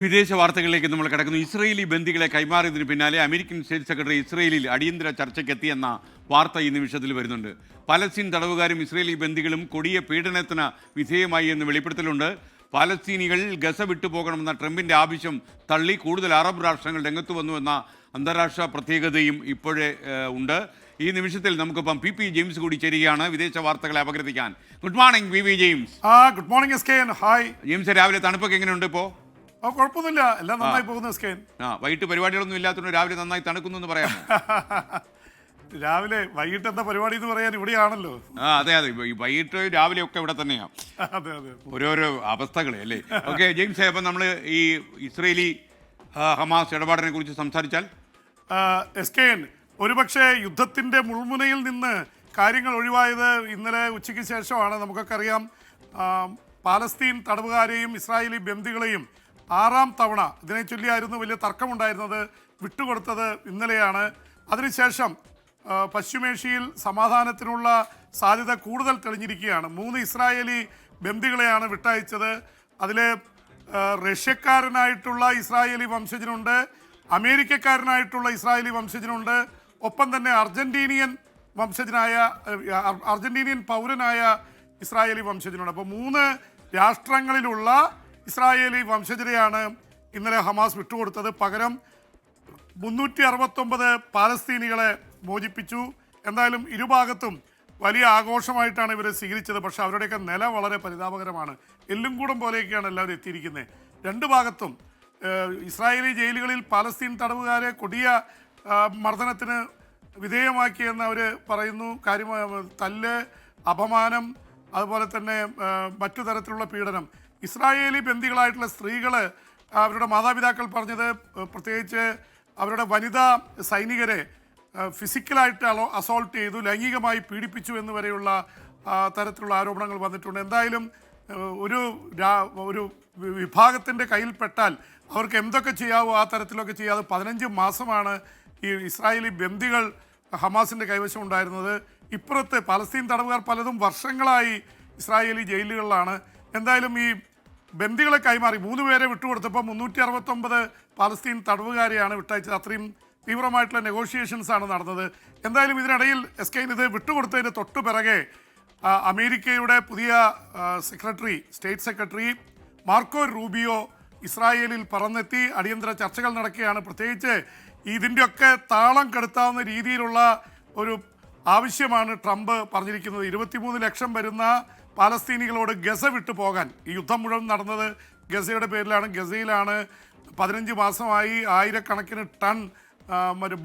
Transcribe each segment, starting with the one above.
വിദേശ വാർത്തകളിലേക്ക് നമ്മൾ കിടക്കുന്നു. ഇസ്രയേലി ബന്ദികളെ കൈമാറിയതിന് പിന്നാലെ അമേരിക്കൻ സ്റ്റേറ്റ് സെക്രട്ടറി ഇസ്രയേലിൽ അടിയന്തര ചർച്ചയ്ക്കെത്തിയെന്ന വാർത്ത ഈ നിമിഷത്തിൽ വരുന്നുണ്ട്. പലസ്തീൻ തടവുകാരും ഇസ്രയേലി ബന്ദികളും കൊടിയ പീഡനത്തിന് വിധേയമായി എന്ന് വെളിപ്പെടുത്തലുണ്ട്. പാലസ്തീനികൾ ഗസ വിട്ടുപോകണമെന്ന ട്രംപിൻ്റെ ആവശ്യം തള്ളി കൂടുതൽ അറബ് രാഷ്ട്രങ്ങൾ രംഗത്ത് വന്നുവെന്ന അന്താരാഷ്ട്ര പ്രത്യേകതയും ഇപ്പോഴേ ഉണ്ട്. ഈ നിമിഷത്തിൽ നമുക്കിപ്പം പി ജെയിംസ് കൂടി ചേരുകയാണ് വിദേശ വാർത്തകളെ അപഗ്രഥിക്കാൻ. Good morning P James. Good morning എസ്കേൻ. ഹായ് ജെയിംസ്, രാവിലെ തണുപ്പൊക്കെ എങ്ങനെയുണ്ട് ഇപ്പോൾ? കുഴപ്പമൊന്നുമില്ല, എല്ലാം നന്നായി പോകുന്നു എസ്കേൻ. വൈകിട്ട് പരിപാടികളൊന്നും ഇല്ലാത്തതുകൊണ്ട് രാവിലെ നന്നായി തണുക്കുന്നു എന്ന് പറയാം. രാവിലെ വൈകിട്ട് എന്താ പരിപാടി എന്ന് പറയാൻ ഇവിടെയാണല്ലോ. അതെ അതെ, വൈകിട്ട് രാവിലെ ഒക്കെ ഇവിടെ തന്നെയാണ്. അതെ അതെ, ഓരോരോ അവസ്ഥകളെ അല്ലേ. ഓക്കെ ജെയിംസ്, അപ്പം നമ്മൾ ഈ ഇസ്രയേലി ഹമാസ് ഇടപാടിനെ കുറിച്ച് സംസാരിച്ചാൽ എസ്കേൻ, ഒരുപക്ഷെ യുദ്ധത്തിന്റെ മുൾമുനയിൽ നിന്ന് കാര്യങ്ങൾ ഒഴിവായത് ഇന്നലെ ഉച്ചയ്ക്ക് ശേഷമാണ്. നമുക്കൊക്കെ അറിയാം, പാലസ്തീൻ തടവുകാരെയും ഇസ്രായേലി ബന്ദികളെയും 6ാം തവണ ഇതിനെ ചൊല്ലിയായിരുന്നു വലിയ തർക്കമുണ്ടായിരുന്നത്, വിട്ടുകൊടുത്തത് ഇന്നലെയാണ്. അതിനുശേഷം പശ്ചിമേഷ്യയിൽ സമാധാനത്തിനുള്ള സാധ്യത കൂടുതൽ തെളിഞ്ഞിരിക്കുകയാണ്. 3 ഇസ്രായേലി ബന്ദികളെയാണ് വിട്ടയച്ചത്. അതിൽ റഷ്യക്കാരനായിട്ടുള്ള ഇസ്രായേലി വംശജനുണ്ട്, അമേരിക്കക്കാരനായിട്ടുള്ള ഇസ്രായേലി വംശജനുണ്ട്, ഒപ്പം തന്നെ അർജന്റീനിയൻ പൗരനായ ഇസ്രായേലി വംശജനുണ്ട്. അപ്പോൾ 3 രാഷ്ട്രങ്ങളിലുള്ള ഇസ്രായേലി വംശജരെയാണ് ഇന്നലെ ഹമാസ് വിട്ടുകൊടുത്തത്. പകരം 369 പാലസ്തീനികളെ മോചിപ്പിച്ചു. എന്തായാലും ഇരുഭാഗത്തും വലിയ ആഘോഷമായിട്ടാണ് ഇവരെ സ്വീകരിച്ചത്. പക്ഷേ അവരുടെയൊക്കെ നില വളരെ പരിതാപകരമാണ്. എല്ലും കൂടം പോലെയൊക്കെയാണ് എല്ലാവരും എത്തിയിരിക്കുന്നത്. 2 ഭാഗത്തും ഇസ്രായേലി ജയിലുകളിൽ പാലസ്തീൻ തടവുകാരെ കൊടിയ മർദ്ദനത്തിന് വിധേയമാക്കിയെന്ന് അവർ പറയുന്നു. തല്ല്, അപമാനം, അതുപോലെ തന്നെ മറ്റു തരത്തിലുള്ള പീഡനം. ഇസ്രായേലി ബന്ദികളായിട്ടുള്ള സ്ത്രീകൾ, അവരുടെ മാതാപിതാക്കൾ പറഞ്ഞത്, പ്രത്യേകിച്ച് അവരുടെ വനിതാ സൈനികരെ ഫിസിക്കലായിട്ട് അസോൾട്ട് ചെയ്തു, ലൈംഗികമായി പീഡിപ്പിച്ചു എന്ന് വരെയുള്ള തരത്തിലുള്ള ആരോപണങ്ങൾ വന്നിട്ടുണ്ട്. എന്തായാലും ഒരു വിഭാഗത്തിൻ്റെ കയ്യിൽപ്പെട്ടാൽ അവർക്ക് എന്തൊക്കെ ചെയ്യാവോ ആ തരത്തിലൊക്കെ ചെയ്യാതെ 15 മാസമാണ് ഈ ഇസ്രായേലി ബന്ദികൾ ഹമാസിൻ്റെ കൈവശം ഉണ്ടായിരുന്നത്. ഇപ്പുറത്ത് പാലസ്തീൻ തടവുകാർ പലതും വർഷങ്ങളായി ഇസ്രായേലി ജയിലുകളിലാണ്. എന്തായാലും ഈ ബന്ദികളെ കൈമാറി 3 പേരെ വിട്ടുകൊടുത്തപ്പോൾ 369 പാലസ്തീൻ തടവുകാരെയാണ് വിട്ടയച്ചത്. അത്രയും തീവ്രമായിട്ടുള്ള നെഗോഷിയേഷൻസ് ആണ് നടന്നത്. എന്തായാലും ഇതിനിടയിൽ എസ്കൈൻ ഇത് വിട്ടുകൊടുത്തതിന് തൊട്ടു പിറകെ അമേരിക്കയുടെ പുതിയ സ്റ്റേറ്റ് സെക്രട്ടറി മാർക്കോ റൂബിയോ ഇസ്രായേലിൽ പറന്നെത്തി. അടിയന്തര ചർച്ചകൾ നടക്കുകയാണ്. പ്രത്യേകിച്ച് ഇതിൻ്റെയൊക്കെ താളം കെടുത്താവുന്ന രീതിയിലുള്ള ഒരു ആവശ്യമാണ് ട്രംപ് പറഞ്ഞിരിക്കുന്നത്. 23 ലക്ഷം വരുന്ന പാലസ്തീനികളോട് ഗസ വിട്ടു പോകാൻ. ഈ യുദ്ധം മുഴുവൻ നടന്നത് ഗസയുടെ പേരിലാണ്. ഗസയിലാണ് 15 മാസമായി ആയിരക്കണക്കിന് ടൺ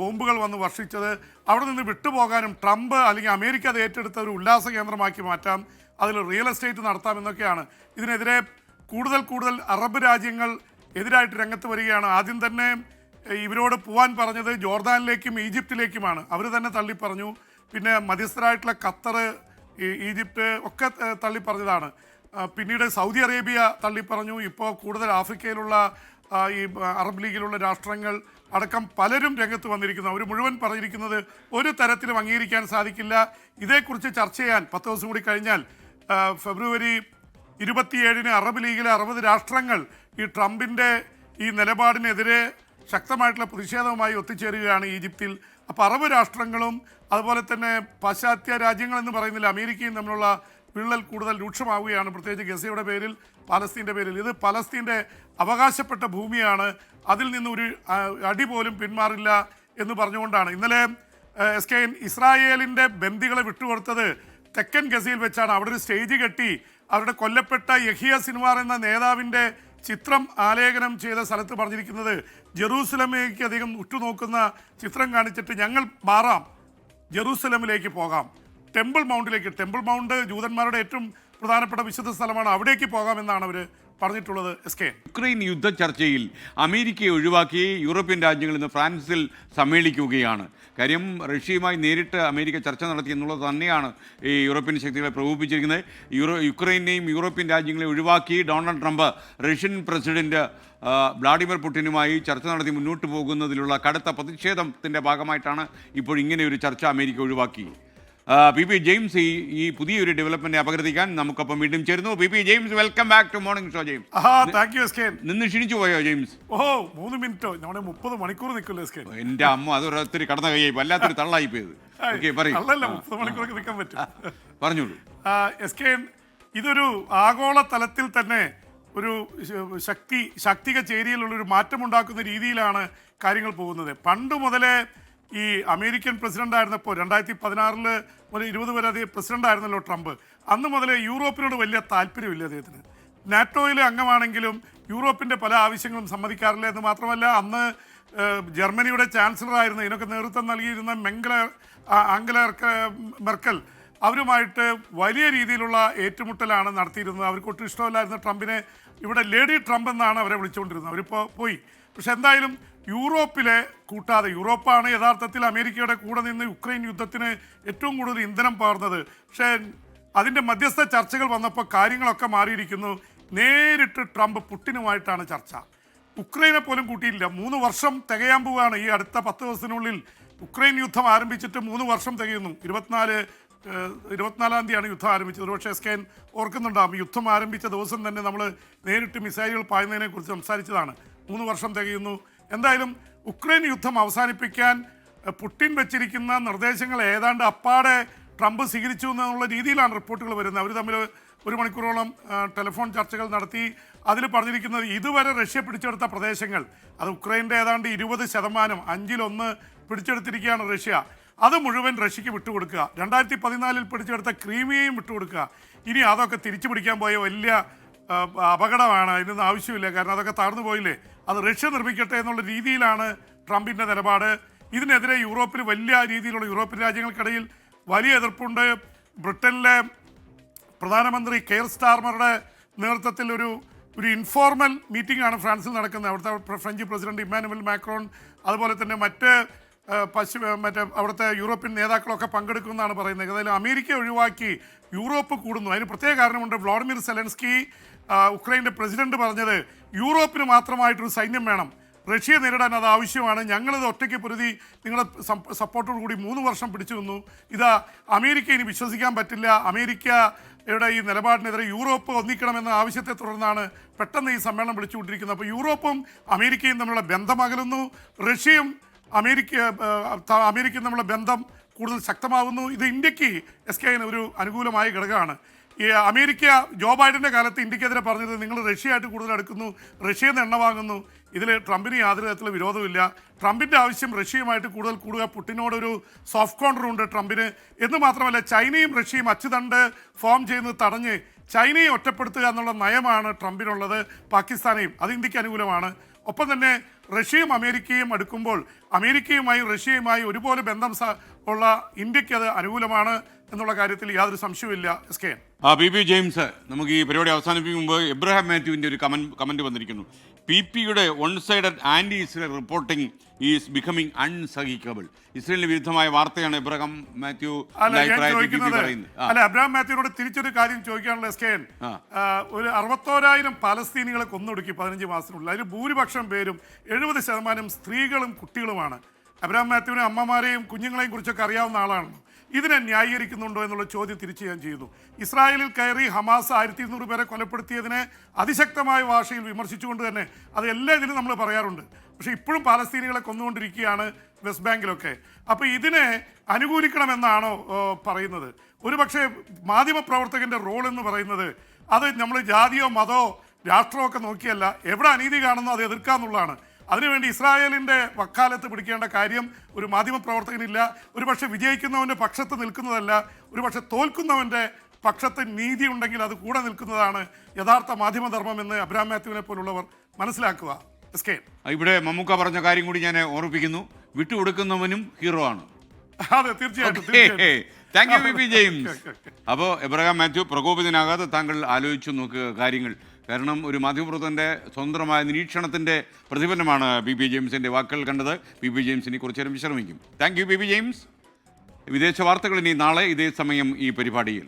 ബോംബുകൾ വന്ന് വർഷിച്ചത്. അവിടെ നിന്ന് വിട്ടുപോകാനും ട്രംപ് അല്ലെങ്കിൽ അമേരിക്ക അത് ഏറ്റെടുത്ത ഒരു ഉല്ലാസ കേന്ദ്രമാക്കി മാറ്റാം, അതിൽ റിയൽ എസ്റ്റേറ്റ് നടത്താമെന്നൊക്കെയാണ്. ഇതിനെതിരെ കൂടുതൽ അറബ് രാജ്യങ്ങൾ എതിരായിട്ട് രംഗത്ത് വരികയാണ്. ആദ്യം തന്നെ ഇവരോട് പോകാൻ പറഞ്ഞത് ജോർദാനിലേക്കും ഈജിപ്തിലേക്കുമാണ്. അവർ തന്നെ തള്ളിപ്പറഞ്ഞു. പിന്നെ മധ്യസ്ഥരായിട്ടുള്ള ഖത്തർ, ഈജിപ്റ്റ് ഒക്കെ തള്ളിപ്പറഞ്ഞതാണ്. പിന്നീട് സൗദി അറേബ്യ തള്ളിപ്പറഞ്ഞു. ഇപ്പോൾ കൂടുതൽ ആഫ്രിക്കയിലുള്ള ഈ അറബ് ലീഗിലുള്ള രാഷ്ട്രങ്ങൾ അടക്കം പലരും രംഗത്ത് വന്നിരിക്കുന്നു. അവർ മുഴുവൻ പറഞ്ഞിരിക്കുന്നത് ഒരു തരത്തിലും അംഗീകരിക്കാൻ സാധിക്കില്ല. ഇതേക്കുറിച്ച് ചർച്ച ചെയ്യാൻ 10 ദിവസം കൂടി കഴിഞ്ഞാൽ ഫെബ്രുവരി 27-ന് അറബ് ലീഗിലെ 60 രാഷ്ട്രങ്ങൾ ഈ ട്രംപിൻ്റെ ഈ നിലപാടിനെതിരെ ശക്തമായിട്ടുള്ള പ്രതിഷേധവുമായി ഒത്തുചേരുകയാണ് ഈജിപ്തിൽ. അപ്പോൾ അറബ് രാഷ്ട്രങ്ങളും അതുപോലെ തന്നെ പാശ്ചാത്യ രാജ്യങ്ങളെന്ന് പറയുന്നില്ല, അമേരിക്കയും തമ്മിലുള്ള വിള്ളൽ കൂടുതൽ രൂക്ഷമാവുകയാണ്. പ്രത്യേകിച്ച് ഗസയുടെ പേരിൽ, പാലസ്തീൻ്റെ പേരിൽ. ഇത് പാലസ്തീൻ്റെ അവകാശപ്പെട്ട ഭൂമിയാണ്, അതിൽ നിന്ന് ഒരു അടി പോലും പിന്മാറില്ല എന്ന് പറഞ്ഞുകൊണ്ടാണ് ഇന്നലെ എസ്കെയിൻ ഇസ്രായേലിൻ്റെ ബന്ദികളെ വിട്ടുകൊടുത്തത് തെക്കൻ ഗസയിൽ വെച്ചാണ്. അവിടെ ഒരു സ്റ്റേജ് കെട്ടി അവരുടെ കൊല്ലപ്പെട്ട യഹിയ സിൻവാർ എന്ന നേതാവിൻ്റെ ചിത്രം ആലേഖനം ചെയ്ത സ്ഥലത്ത് പറഞ്ഞിരിക്കുന്നത്, ജെറൂസലമിലേക്ക് അധികം ഉറ്റുനോക്കുന്ന ചിത്രം കാണിച്ചിട്ട് ഞങ്ങൾ മാറാം, ജെറൂസലമിലേക്ക് പോകാം, ടെമ്പിൾ മൗണ്ട് ജൂതന്മാരുടെ ഏറ്റവും പ്രധാനപ്പെട്ട വിശുദ്ധ സ്ഥലമാണ്, അവിടേക്ക് പോകാമെന്നാണ് അവർ പറഞ്ഞിട്ടുള്ളത്. യുക്രൈൻ യുദ്ധ ചർച്ചയിൽ അമേരിക്കയെ ഒഴിവാക്കി യൂറോപ്യൻ രാജ്യങ്ങൾ ഇന്ന് ഫ്രാൻസിൽ സമ്മേളിക്കുകയാണ്. കാര്യം റഷ്യയുമായി നേരിട്ട് അമേരിക്ക ചർച്ച നടത്തി എന്നുള്ളത് തന്നെയാണ് ഈ യൂറോപ്യൻ ശക്തികളെ പ്രകോപിപ്പിച്ചിരിക്കുന്നത്. യൂക്രൈനെയും യൂറോപ്യൻ രാജ്യങ്ങളെ ഒഴിവാക്കി Donald Trump Russian president Vladimir പുടിനുമായി ചർച്ച നടത്തി മുന്നോട്ട് പോകുന്നതിലുള്ള കടുത്ത പ്രതിഷേധത്തിൻ്റെ ഭാഗമായിട്ടാണ് ഇപ്പോൾ ഇങ്ങനെ ഒരു ചർച്ച അമേരിക്ക ഒഴിവാക്കി. പി പി ജെയിംസ് ഈ പുതിയൊരു ഡെവലപ്മെന്റ് അപഗ്രഥിക്കാൻ നമുക്കൊപ്പം വീണ്ടും ചേരുന്നു. P P James, welcome back to morning show. James, thank you എസ്കേൻ. നിന്ന് ക്ഷണിച്ചു പോയോ ജെയിംസ്? 3 മിനിറ്റോ? നമ്മുടെ 30 മണിക്കൂർ നിൽക്കില്ല എസ്കേൻ. എന്റെ അമ്മ, അതൊരൊത്തിരി കടന്ന കൈയായി, വല്ലാത്തൊരു തള്ളായി പോയത്. അല്ലല്ല, 30 മണിക്കൂറൊക്കെ നിൽക്കാൻ പറ്റും. പറഞ്ഞോളൂ എസ്കേൻ, ഇതൊരു ആഗോള തലത്തിൽ തന്നെ ഒരു ശാക്തിക ചേരിയിലുള്ള ഒരു മാറ്റമുണ്ടാക്കുന്ന രീതിയിലാണ് കാര്യങ്ങൾ പോകുന്നത്. പണ്ട് മുതലേ ഈ അമേരിക്കൻ പ്രസിഡന്റ് ആയിരുന്നപ്പോൾ 2016 മുതൽ 20 വരെ അദ്ദേഹം പ്രസിഡന്റ് ആയിരുന്നല്ലോ ട്രംപ്. അന്ന് മുതലേ യൂറോപ്പിനോട് വലിയ താല്പര്യമില്ല അദ്ദേഹത്തിന്. നാറ്റോയിലെ അംഗമാണെങ്കിലും യൂറോപ്പിൻ്റെ പല ആവശ്യങ്ങളും സമ്മതിക്കാറില്ല എന്ന് മാത്രമല്ല, അന്ന് ജർമ്മനിയുടെ ചാൻസലറായിരുന്ന ഇതിനൊക്കെ നേതൃത്വം നൽകിയിരുന്ന ആംഗല മെർക്കൽ അവരുമായിട്ട് വലിയ രീതിയിലുള്ള ഏറ്റുമുട്ടലാണ് നടത്തിയിരുന്നത്. അവർക്ക് ഒട്ടും ഇഷ്ടമല്ലായിരുന്ന ട്രംപിനെ ഇവിടെ ലേഡി ട്രംപ് എന്നാണ് അവരെ വിളിച്ചുകൊണ്ടിരുന്നത്. അവരിപ്പോൾ പോയി. പക്ഷെ എന്തായാലും യൂറോപ്പിലെ കൂട്ടാതെ, യൂറോപ്പാണ് യഥാർത്ഥത്തിൽ അമേരിക്കയുടെ കൂടെ നിന്ന് യുക്രൈൻ യുദ്ധത്തിന് ഏറ്റവും കൂടുതൽ ഇന്ധനം പകർന്നത്. പക്ഷേ അതിൻ്റെ മധ്യസ്ഥ ചർച്ചകൾ വന്നപ്പോൾ കാര്യങ്ങളൊക്കെ മാറിയിരിക്കുന്നു. നേരിട്ട് ട്രംപ് പുടിനുമായിട്ടാണ് ചർച്ച. ഉക്രൈനെ പോലും കൂട്ടിയില്ല. 3 വർഷം തികയാൻ പോവുകയാണ് ഈ അടുത്ത 10 ദിവസത്തിനുള്ളിൽ. ഉക്രൈൻ യുദ്ധം ആരംഭിച്ചിട്ട് 3 വർഷം തികയുന്നു. 24-ാം തീയതിയാണ് യുദ്ധം ആരംഭിച്ചത്. പക്ഷേ സ്കേൻ ഓർക്കുന്നുണ്ടാകും, യുദ്ധം ആരംഭിച്ച ദിവസം തന്നെ നമ്മൾ നേരിട്ട് മിസൈലുകൾ പായുന്നതിനെക്കുറിച്ച് സംസാരിച്ചതാണ്. 3 വർഷം തികയുന്നു. എന്തായാലും ഉക്രൈൻ യുദ്ധം അവസാനിപ്പിക്കാൻ പുടിൻ വെച്ചിരിക്കുന്ന നിർദ്ദേശങ്ങൾ ഏതാണ്ട് അപ്പാടെ ട്രംപ് സ്വീകരിച്ചു എന്നുള്ള രീതിയിലാണ് റിപ്പോർട്ടുകൾ വരുന്നത്. അവർ തമ്മിൽ 1 മണിക്കൂറോളം ടെലിഫോൺ ചർച്ചകൾ നടത്തി. അതിൽ പറഞ്ഞിരിക്കുന്നത് ഇതുവരെ റഷ്യ പിടിച്ചെടുത്ത പ്രദേശങ്ങൾ, അത് ഉക്രൈൻ്റെ ഏതാണ്ട് 20%, 1/5 പിടിച്ചെടുത്തിരിക്കുകയാണ് റഷ്യ. അത് മുഴുവൻ റഷ്യക്ക് വിട്ടുകൊടുക്കുക. 2014 പിടിച്ചെടുത്ത ക്രീമിയയും വിട്ടുകൊടുക്കുക. ഇനി അതൊക്കെ തിരിച്ചു പിടിക്കാൻ പോയ വലിയ അപകടമാണ്, അതിനൊന്നും ആവശ്യമില്ല, കാരണം അതൊക്കെ താഴ്ന്നു പോയില്ലേ, അത് റഷ്യ നിർമ്മിക്കട്ടെ എന്നുള്ള രീതിയിലാണ് ട്രംപിൻ്റെ നിലപാട്. ഇതിനെതിരെ യൂറോപ്പിൽ വലിയ രീതിയിലുള്ള യൂറോപ്യൻ രാജ്യങ്ങൾക്കിടയിൽ വലിയ എതിർപ്പുണ്ട്. ബ്രിട്ടനിലെ പ്രധാനമന്ത്രി കെയർ സ്റ്റാർമറുടെ നേതൃത്വത്തിൽ ഒരു ഇൻഫോർമൽ മീറ്റിംഗ് ആണ് ഫ്രാൻസിൽ നടക്കുന്നത്. അവിടുത്തെ ഫ്രഞ്ച് പ്രസിഡന്റ് ഇമ്മാനുവൽ മാക്രോൺ, അതുപോലെ തന്നെ മറ്റ് അവിടുത്തെ യൂറോപ്യൻ നേതാക്കളൊക്കെ പങ്കെടുക്കുമെന്നാണ് പറയുന്നത്. ഏതായാലും അമേരിക്ക ഒഴിവാക്കി യൂറോപ്പ് കൂടുന്നു. അതിന് പ്രത്യേക കാരണമുണ്ട്. വ്ളാഡിമിർ സെലൻസ്കി, ഉക്രൈൻ്റെ പ്രസിഡന്റ്, പറഞ്ഞത് യൂറോപ്പിന് മാത്രമായിട്ടൊരു സൈന്യം വേണം, റഷ്യയെ നേരിടാൻ അത് ആവശ്യമാണ്, ഞങ്ങളിത് ഒറ്റയ്ക്ക് പൊരുതി നിങ്ങളുടെ സപ്പോർട്ടോടു കൂടി 3 വർഷം പിടിച്ചു നിന്നു. ഇത് അമേരിക്ക ഇനി വിശ്വസിക്കാൻ പറ്റില്ല. അമേരിക്കയുടെ ഈ നിലപാടിനെതിരെ യൂറോപ്പ് ഒന്നിക്കണമെന്ന ആവശ്യത്തെ തുടർന്നാണ് പെട്ടെന്ന് ഈ സമ്മേളനം വിളിച്ചുകൊണ്ടിരിക്കുന്നത്. അപ്പോൾ യൂറോപ്പും അമേരിക്കയും തമ്മിലുള്ള ബന്ധം അകലുന്നു, റഷ്യയും അമേരിക്കയും തമ്മിലുള്ള ബന്ധം കൂടുതൽ ശക്തമാകുന്നു. ഇത് ഇന്ത്യക്ക് ഒരു അനുകൂലമായ ഘടകമാണ്. ഈ അമേരിക്ക ജോ ബൈഡൻ്റെ കാലത്ത് ഇന്ത്യക്കെതിരെ പറഞ്ഞത് നിങ്ങൾ റഷ്യയായിട്ട് കൂടുതൽ അടുക്കുന്നു, റഷ്യയിൽ നിന്ന് എണ്ണ വാങ്ങുന്നു. ഇതിൽ ട്രംപിന് യാതൊരു തരത്തിലുള്ള വിരോധമില്ല. ട്രംപിൻ്റെ ആവശ്യം റഷ്യയുമായിട്ട് കൂടുതൽ കൂടുക, പുടിനോടൊരു സോഫ്റ്റ് കോർണർ ഉണ്ട് ട്രംപിന്. എന്ന് മാത്രമല്ല, ചൈനയും റഷ്യയും അച്ചുതണ്ട് ഫോം ചെയ്യുന്നത് തടഞ്ഞ് ചൈനയെ ഒറ്റപ്പെടുത്തുക എന്നുള്ള നയമാണ് ട്രംപിനുള്ളത്. പാകിസ്ഥാനെയും, അത് ഇന്ത്യക്ക് അനുകൂലമാണ്. ഒപ്പം തന്നെ റഷ്യയും അമേരിക്കയും അടുക്കുമ്പോൾ അമേരിക്കയുമായും റഷ്യയുമായി ഒരുപോലെ ബന്ധം ഉള്ള ഇന്ത്യക്ക് അത് അനുകൂലമാണ് എന്നുള്ള കാര്യത്തിൽ യാതൊരു സംശയവുമില്ല. എസ്കേൻ പി പി ജെയിംസ്, നമുക്ക് ഈ പരിപാടി അവസാനിപ്പിക്കും മുമ്പ് എബ്രഹാം മാത്യുവിൻ്റെ ഒരു കമൻറ്റ് വന്നിരിക്കുന്നു. PP-യുടെ one sided anti Israel reporting is becoming അൺസഹിക്കബിൾ. ഇസ്രയേലിന് വിരുദ്ധമായ വാർത്തയാണ് എബ്രഹാം മാത്യു പറയുന്നത്. അല്ല, എബ്രഹാം മാത്യുവിനോട് തിരിച്ചൊരു കാര്യം ചോദിക്കാനുള്ള എസ്കേൻ, ഒരു 61,000 പാലസ്തീനികളെ കൊന്നൊടുക്കി 15 മാസത്തിനുള്ളിൽ. അതിൽ ഭൂരിപക്ഷം പേരും 70% സ്ത്രീകളും കുട്ടികളുമാണ്. എബ്രഹാം മാത്യുവിനെ അമ്മമാരെയും കുഞ്ഞുങ്ങളെയും കുറിച്ചൊക്കെ അറിയാവുന്ന ആളാണല്ലോ. ഇതിനെ ന്യായീകരിക്കുന്നുണ്ടോ എന്നുള്ള ചോദ്യം തിരിച്ച് ഞാൻ ചെയ്യുന്നു. ഇസ്രായേലിൽ കയറി ഹമാസ് 1200 പേരെ കൊലപ്പെടുത്തിയതിനെ അതിശക്തമായ ഭാഷയിൽ വിമർശിച്ചുകൊണ്ട് തന്നെ അത് എല്ലാ ഇതിലും നമ്മൾ പറയാറുണ്ട്. പക്ഷേ ഇപ്പോഴും പാലസ്തീനികളെ കൊന്നുകൊണ്ടിരിക്കുകയാണ് വെസ്റ്റ് ബാങ്കിലൊക്കെ. അപ്പോൾ ഇതിനെ അനുകൂലിക്കണമെന്നാണോ പറയുന്നത്? ഒരുപക്ഷെ മാധ്യമപ്രവർത്തകൻ്റെ റോൾ എന്ന് പറയുന്നത് അത് നമ്മൾ ജാതിയോ മതമോ രാഷ്ട്രമോ ഒക്കെ നോക്കിയല്ല, എവിടെ അനീതി കാണുന്നോ അത് എതിർക്കാന്നുള്ളതാണ്. അതിനുവേണ്ടി ഇസ്രായേലിൻ്റെ വക്കാലത്ത് പിടിക്കേണ്ട കാര്യം ഒരു മാധ്യമപ്രവർത്തകനില്ല. ഒരുപക്ഷെ വിജയിക്കുന്നവൻ്റെ പക്ഷത്ത് നിൽക്കുന്നതല്ല, ഒരുപക്ഷെ തോൽക്കുന്നവൻ്റെ പക്ഷത്ത് നീതി ഉണ്ടെങ്കിൽ അത് കൂടെ നിൽക്കുന്നതാണ് യഥാർത്ഥ മാധ്യമധർമ്മം എന്ന് എബ്രഹാം മാത്യുവിനെ പോലുള്ളവർ മനസ്സിലാക്കുക. ഇവിടെ മമ്മൂക്ക പറഞ്ഞ കാര്യം കൂടി ഞാൻ ഓർമ്മിപ്പിക്കുന്നു, വിട്ടുകൊടുക്കുന്നവനും ഹീറോ ആണ്. അതെ, തീർച്ചയായിട്ടും. Thank you P James. അപ്പോൾ എബ്രഹാം മാത്യു, പ്രകോപിതനാകാതെ താങ്കൾ ആലോചിച്ചു നോക്കുക കാര്യങ്ങൾ. കാരണം ഒരു മാധ്യമപ്രവർത്തകൻ്റെ സ്വതന്ത്രമായ നിരീക്ഷണത്തിൻ്റെ പ്രതിഫലനമാണ് പി ജെയിംസിൻ്റെ വാക്കുകൾ കണ്ടത്. പി ജെയിംസിനെ കുറച്ചു നേരം വിശ്രമിക്കും. Thank you P James. വിദേശ വാർത്തകൾ ഇനി നാളെ ഇതേ സമയം ഈ പരിപാടിയിൽ.